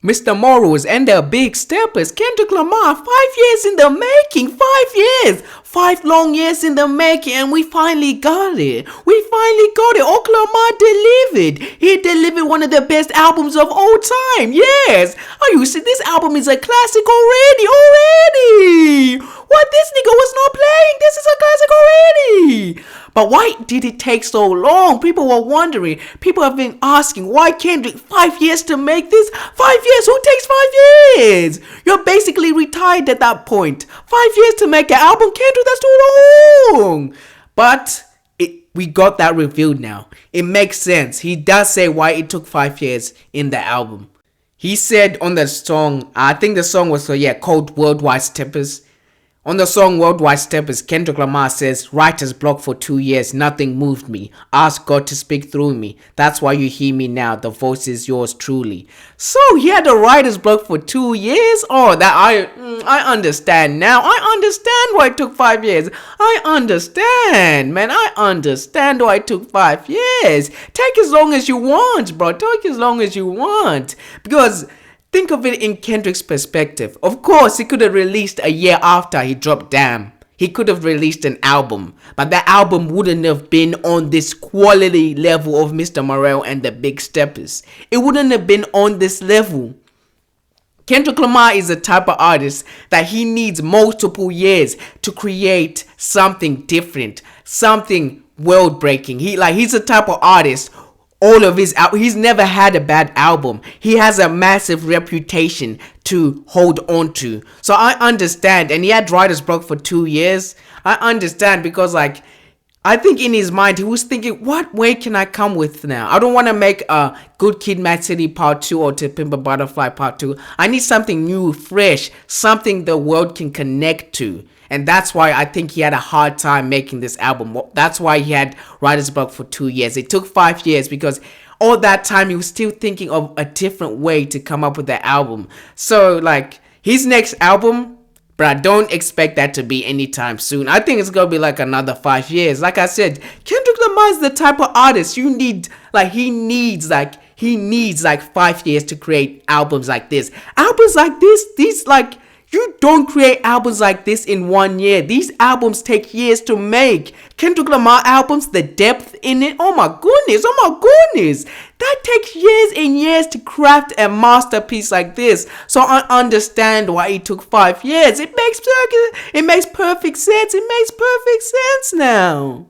Mr. Morals and the Big Steppers, Kendrick Lamar, 5 years in the making, 5 years, 5 long years in the making, and we finally got it. We finally got it. Lamar delivered. He delivered one of the best albums of all time. Yes. Are you see? This album is a classic already. What? This nigga was not playing. This is a classic already. But why did it take so long? People were wondering. People have been asking, why Kendrick 5 years to make this? 5 years? Who takes 5 years? You're basically retired at that point. 5 years to make an album, Kendrick, that's too long. But we got that revealed now. It makes sense. He does say why it took 5 years in the album. He said on the song, I think the song was called Worldwide Steppers. On the song Worldwide Steppers, Kendrick Lamar says, writer's block for 2 years, nothing moved me. Ask God to speak through me. That's why you hear me now. The voice is yours truly. So he had a writer's block for 2 years? Oh, that I understand now. I understand why it took 5 years. I understand, man. I understand why it took 5 years. Take as long as you want, bro. Take as long as you want. Because think of it in Kendrick's perspective. Of course, he could have released a year after he dropped Damn. He could have released an album, but that album wouldn't have been on this quality level of Mr. Morale and the Big Steppers. It wouldn't have been on this level. Kendrick Lamar is the type of artist that he needs multiple years to create something different, something world-breaking. He's the type of artist. He's never had a bad album. He has a massive reputation to hold on to. So I understand. And he had writer's block for 2 years. I understand because I think in his mind, he was thinking, what way can I come with now? I don't want to make a Good Kid, Mad City Part 2 or To Pimp a Butterfly Part 2. I need something new, fresh, something the world can connect to. And that's why I think he had a hard time making this album. That's why he had writer's block for 2 years. It took 5 years because all that time he was still thinking of a different way to come up with the album. So his next album, but I don't expect that to be anytime soon. I think it's gonna be another 5 years. Like I said, Kendrick Lamar is the type of artist he needs 5 years to create albums like this. Albums like this, you don't create albums like this in 1 year. These albums take years to make. Kendrick Lamar albums, the depth in it, oh my goodness. That takes years and years to craft a masterpiece like this. So I understand why it took 5 years. It makes perfect sense. It makes perfect sense now.